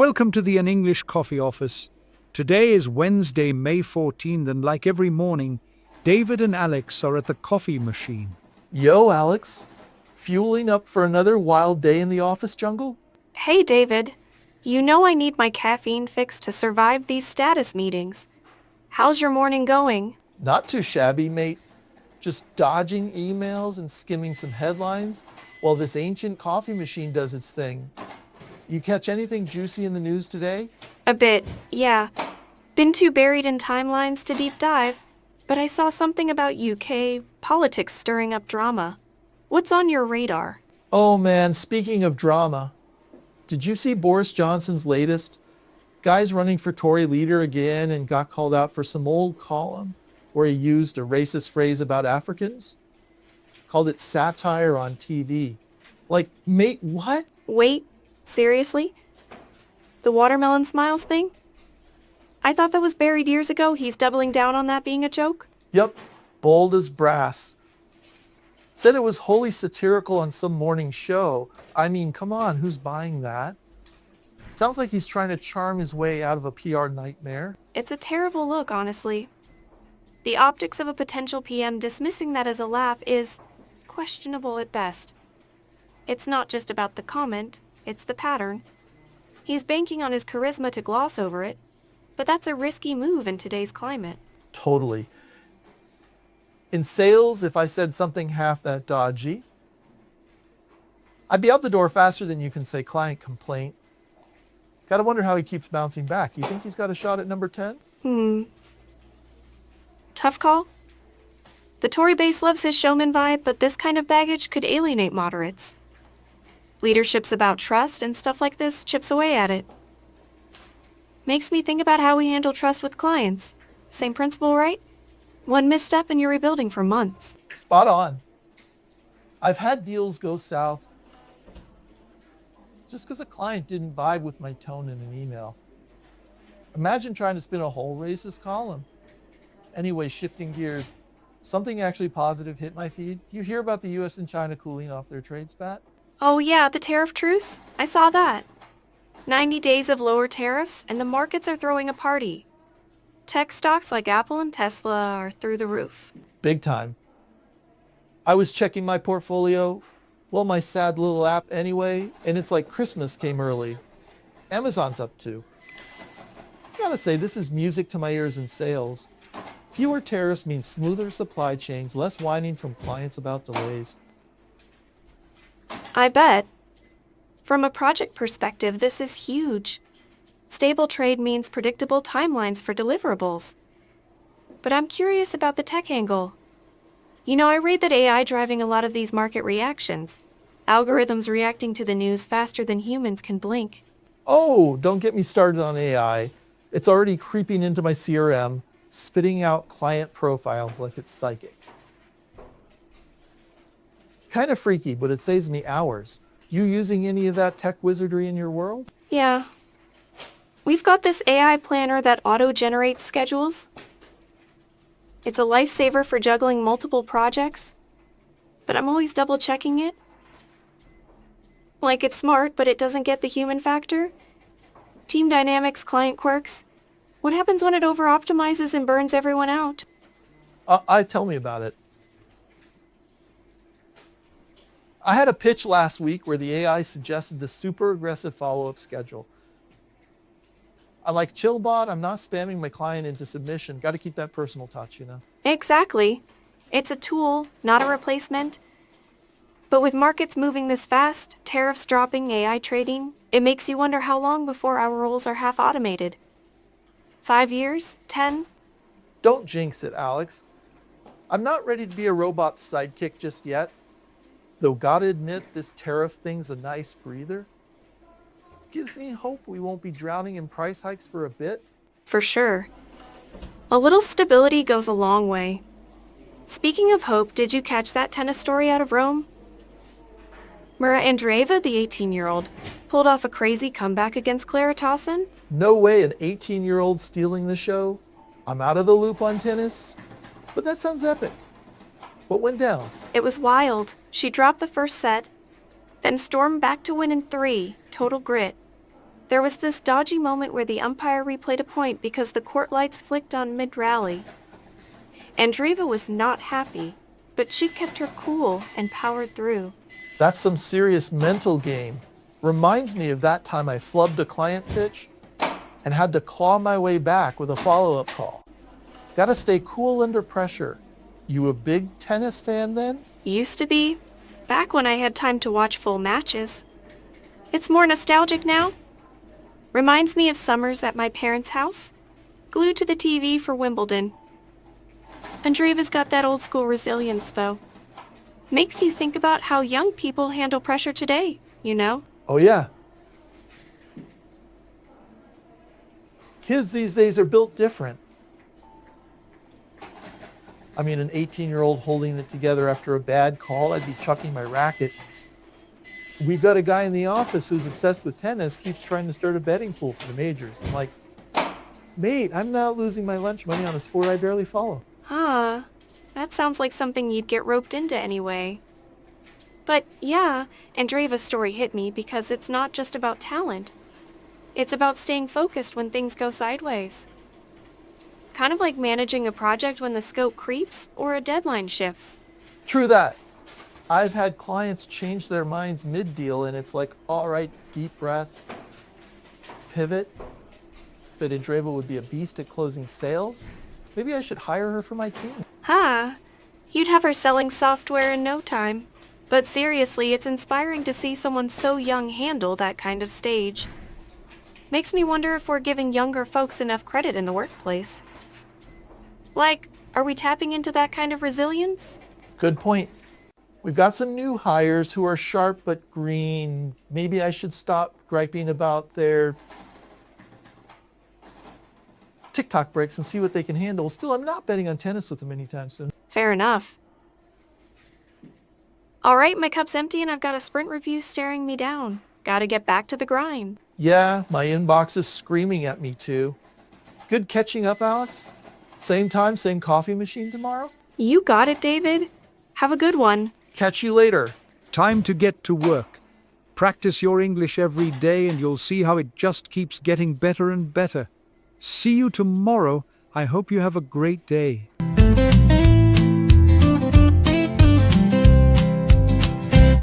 Welcome to the An English Coffee Office. Today is Wednesday, May 14th, and like every morning, David and Alex are at the coffee machine. Yo, Alex. Fueling up for another wild day in the office jungle? Hey, David. You know I need my caffeine fix to survive these status meetings. How's your morning going? Not too shabby, mate. Just dodging emails and skimming some headlines while this ancient coffee machine does its thing. You catch anything juicy in the news today? A bit, yeah. Been too buried in timelines to deep dive, but I saw something about UK politics stirring up drama. What's on your radar? Oh man, speaking of drama, did you see Boris Johnson's latest? Guy's running for Tory leader again and got called out for some old column where he used a racist phrase about Africans. Called it satire on TV. Like, mate, what? Wait, seriously? The watermelon smiles thing? I thought that was buried years ago. He's doubling down on that being a joke? Yup, bold as brass. Said it was wholly satirical on some morning show. I mean, come on, who's buying that? Sounds like he's trying to charm his way out of a PR nightmare. It's a terrible look, honestly. The optics of a potential PM dismissing that as a laugh is questionable at best. It's not just about the comment, it's the pattern. He's banking on his charisma to gloss over it, but that's a risky move in today's climate. Totally. In sales, if I said something half that dodgy, I'd be out the door faster than you can say client complaint. Gotta wonder how he keeps bouncing back. You think he's got a shot at number 10? Tough call. The Tory base loves his showman vibe, but this kind of baggage could alienate moderates. Leadership's about trust, and stuff like this chips away at it. Makes me think about how we handle trust with clients. Same principle, right? One misstep and you're rebuilding for months. Spot on. I've had deals go south just because a client didn't vibe with my tone in an email. Imagine trying to spin a whole racist column. Anyway, shifting gears, something actually positive hit my feed. You hear about the US and China cooling off their trade spat? Oh yeah, the tariff truce? I saw that. 90 days of lower tariffs and the markets are throwing a party. Tech stocks like Apple and Tesla are through the roof. Big time. I was checking my portfolio, well, my sad little app anyway, and it's like Christmas came early. Amazon's up too. Gotta say, this is music to my ears in sales. Fewer tariffs mean smoother supply chains, less whining from clients about delays. I bet. From a project perspective, this is huge. Stable trade means predictable timelines for deliverables. But I'm curious about the tech angle. You know, I read that AI driving a lot of these market reactions. Algorithms reacting to the news faster than humans can blink. Oh, don't get me started on AI. It's already creeping into my CRM, spitting out client profiles like it's psychic. Kind of freaky, but it saves me hours. You using any of that tech wizardry in your world? Yeah. We've got this AI planner that auto-generates schedules. It's a lifesaver for juggling multiple projects, but I'm always double-checking it. Like it's smart, but it doesn't get the human factor. Team dynamics, client quirks. What happens when it over-optimizes and burns everyone out? Tell me about it. I had a pitch last week where the AI suggested the super aggressive follow-up schedule. I'm like, chill bot, I'm not spamming my client into submission. Got to keep that personal touch, you know? Exactly. It's a tool, not a replacement. But with markets moving this fast, tariffs dropping, AI trading, it makes you wonder how long before our roles are half automated. 5 years? 10? Don't jinx it, Alex. I'm not ready to be a robot sidekick just yet. Though gotta admit, this tariff thing's a nice breather. Gives me hope we won't be drowning in price hikes for a bit. For sure. A little stability goes a long way. Speaking of hope, did you catch that tennis story out of Rome? Mira Andreeva, the 18-year-old, pulled off a crazy comeback against Clara Tauson. No way an 18-year-old stealing the show. I'm out of the loop on tennis, but that sounds epic. What went down? It was wild. She dropped the first set, then stormed back to win in 3. Total grit. There was this dodgy moment where the umpire replayed a point because the court lights flicked on mid-rally. Andreeva was not happy, but she kept her cool and powered through. That's some serious mental game. Reminds me of that time I flubbed a client pitch and had to claw my way back with a follow-up call. Gotta stay cool under pressure. You a big tennis fan then? Used to be, back when I had time to watch full matches. It's more nostalgic now. Reminds me of summers at my parents' house, glued to the TV for Wimbledon. Andreeva's got that old school resilience, though. Makes you think about how young people handle pressure today, you know? Oh yeah. Kids these days are built different. I mean, an 18-year-old holding it together after a bad call, I'd be chucking my racket. We've got a guy in the office who's obsessed with tennis, keeps trying to start a betting pool for the majors. I'm like, mate, I'm now losing my lunch money on a sport I barely follow. Huh. That sounds like something you'd get roped into anyway. But yeah, Andreeva's story hit me because it's not just about talent. It's about staying focused when things go sideways. Kind of like managing a project when the scope creeps or a deadline shifts. True that. I've had clients change their minds mid-deal and it's like, all right, deep breath, pivot. But Andreeva would be a beast at closing sales. Maybe I should hire her for my team. Huh. You'd have her selling software in no time. But seriously, it's inspiring to see someone so young handle that kind of stage. Makes me wonder if we're giving younger folks enough credit in the workplace. Like, are we tapping into that kind of resilience? Good point. We've got some new hires who are sharp but green. Maybe I should stop griping about their TikTok breaks and see what they can handle. Still, I'm not betting on tennis with them anytime soon. Fair enough. All right, my cup's empty and I've got a sprint review staring me down. Gotta get back to the grind. Yeah, my inbox is screaming at me too. Good catching up, Alex. Same time, same coffee machine tomorrow? You got it, David. Have a good one. Catch you later. Time to get to work. Practice your English every day and you'll see how it just keeps getting better and better. See you tomorrow. I hope you have a great day.